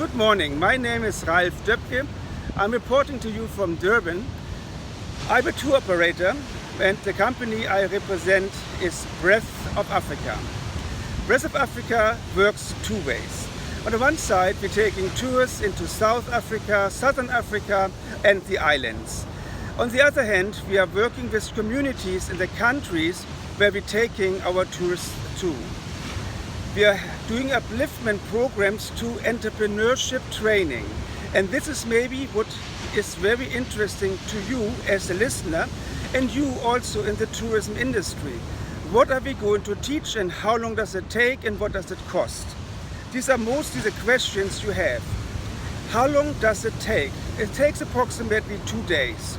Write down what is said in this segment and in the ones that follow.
Good morning, my name is Ralf Döpke. I'm reporting to you from Durban. I'm a tour operator and the company I represent is Breadth of Africa. Breadth of Africa works two ways. On the one side, we're taking tours into South Africa, Southern Africa and the islands. On the other hand, we are working with communities in the countries where we're taking our tourists to. We are doing upliftment programs to entrepreneurship training. And this is maybe what is very interesting to you as a listener and you also in the tourism industry. What are we going to teach and how long does it take and what does it cost? These are mostly the questions you have. How long does it take? It takes approximately 2 days.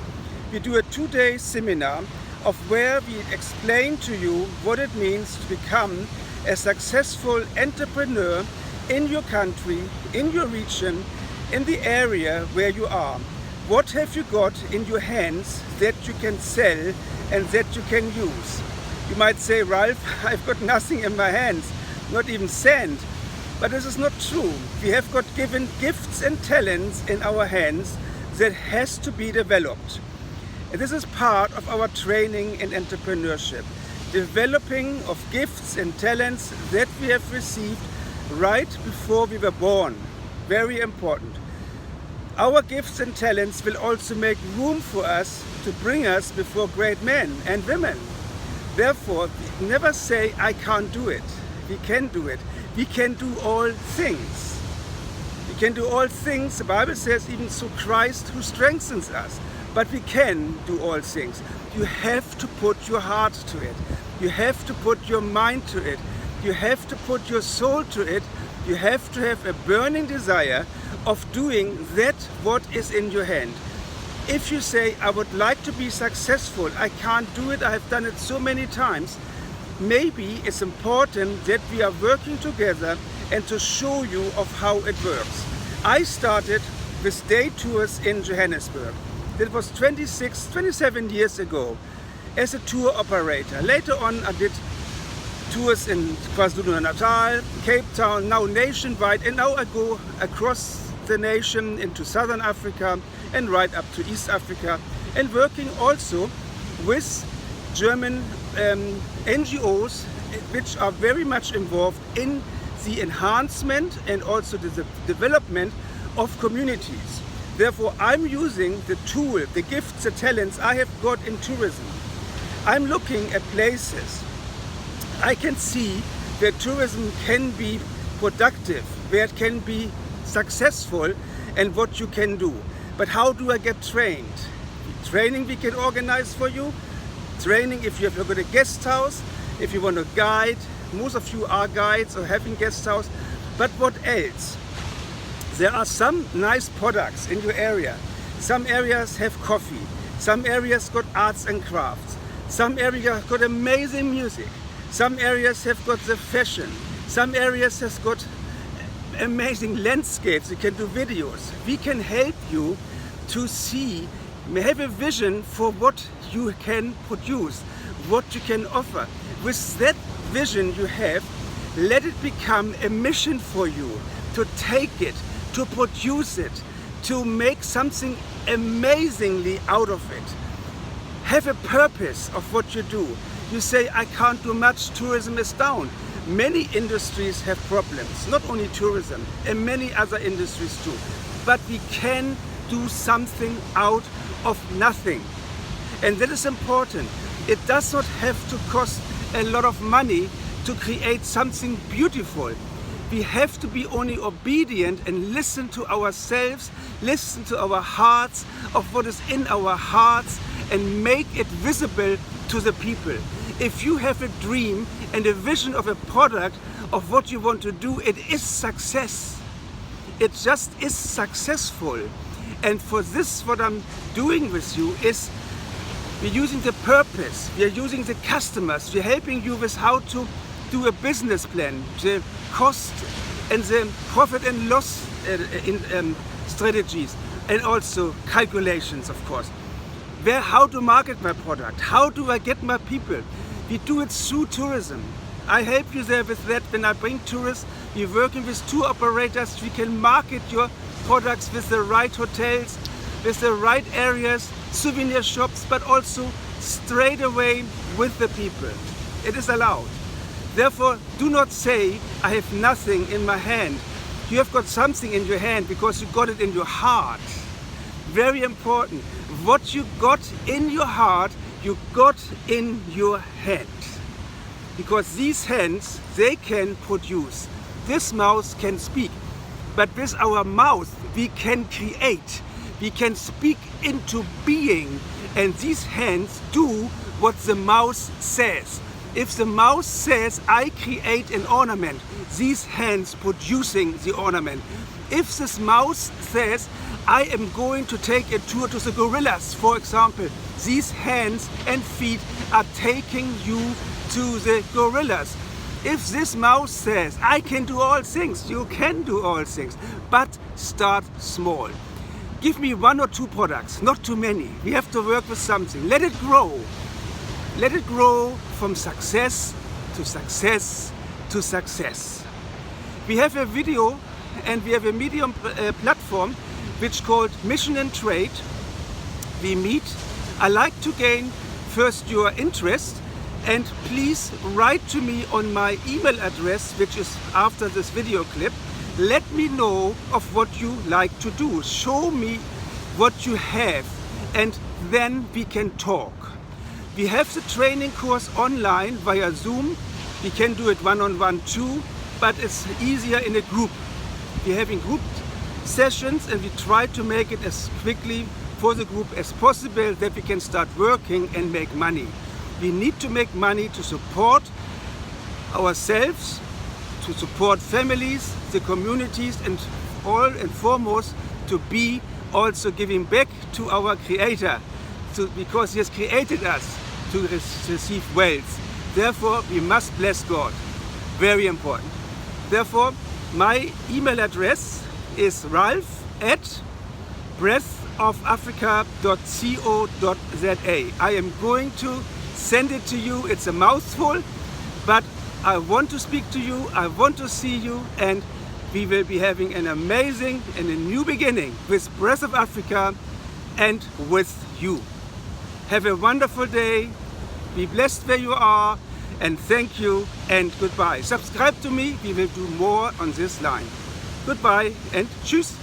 We do a 2-day seminar of where we explain to you what it means to become a successful entrepreneur in your country, in your region, in the area where you are. What have you got in your hands that you can sell and that you can use? You might say, Ralf, I've got nothing in my hands, not even sand. But this is not true. We have got given gifts and talents in our hands that has to be developed. And this is part of our training in entrepreneurship. Developing of gifts and talents that we have received right before we were born. Very important. Our gifts and talents will also make room for us to bring us before great men and women. Therefore, never say, I can't do it. We can do it. We can do all things. We can do all things, the Bible says, even through Christ who strengthens us. But we can do all things. You have to put your heart to it. You have to put your mind to it. You have to put your soul to it. You have to have a burning desire of doing that what is in your hand. If you say, I would like to be successful, I can't do it, I have done it so many times, maybe it's important that we are working together and to show you of how it works. I started with day tours in Johannesburg. That was 27 years ago as a tour operator. Later on I did tours in KwaZulu-Natal, Cape Town, now nationwide, and now I go across the nation into Southern Africa and right up to East Africa, and working also with German NGOs which are very much involved in the enhancement and also the development of communities. Therefore, I'm using the tool, the gifts, the talents I have got in tourism. I'm looking at places I can see where tourism can be productive, where it can be successful and what you can do. But how do I get trained? Training we can organize for you. Training if you have got a guest house, if you want to guide. Most of you are guides or having guest house. But what else? There are some nice products in your area. Some areas have coffee. Some areas got arts and crafts. Some areas got amazing music. Some areas have got the fashion. Some areas has got amazing landscapes. You can do videos. We can help you to see, have a vision for what you can produce, what you can offer. With that vision you have, let it become a mission for you to take it, to produce it, to make something amazingly out of it. Have a purpose of what you do. You say, I can't do much, tourism is down. Many industries have problems, not only tourism, and many other industries too. But we can do something out of nothing. And that is important. It does not have to cost a lot of money to create something beautiful. We have to be only obedient and listen to ourselves, listen to our hearts, of what is in our hearts, and make it visible to the people. If you have a dream and a vision of a product of what you want to do, it is success. It just is successful. And for this, what I'm doing with you is we're using the purpose, we're using the customers, we're helping you with how to do a business plan, the cost and the profit and loss strategies, and also calculations, of course. How to market my product, how do I get my people? We do it through tourism. I help you there with that. When I bring tourists, we're working with tour operators. We can market your products with the right hotels, with the right areas, souvenir shops, but also straight away with the people. It is allowed. Therefore, do not say, I have nothing in my hand. You have got something in your hand because you got it in your heart. Very important. What you got in your heart, you got in your hand. Because these hands, they can produce. This mouth can speak. But with our mouth, we can create. We can speak into being. And these hands do what the mouth says. If the mouth says, I create an ornament, these hands producing the ornament. If this mouth says, I am going to take a tour to the gorillas, for example, these hands and feet are taking you to the gorillas. If this mouth says, I can do all things, you can do all things, but start small. Give me 1 or 2 products, not too many. We have to work with something. Let it grow. Let it grow from success to success to success. We have a video and we have a Medium platform which called Mission and Trade. We meet. I like to gain first your interest, and please write to me on my email address, which is after this video clip. Let me know of what you like to do. Show me what you have, and then we can talk. We have the training course online via Zoom. We can do it one-on-one too, but it's easier in a group. We're having group sessions and we try to make it as quickly for the group as possible that we can start working and make money. We need to make money to support ourselves, to support families, the communities, and all and foremost to be also giving back to our Creator, because He has created us to receive wealth. Therefore, we must bless God. Very important. Therefore, my email address is ralph@breathofafrica.co.za. I am going to send it to you. It's a mouthful, but I want to speak to you. I want to see you, and we will be having an amazing and a new beginning with Breath of Africa and with you. Have a wonderful day. Be blessed where you are, and thank you and goodbye. Subscribe to me. We will do more on this line. Goodbye and tschüss.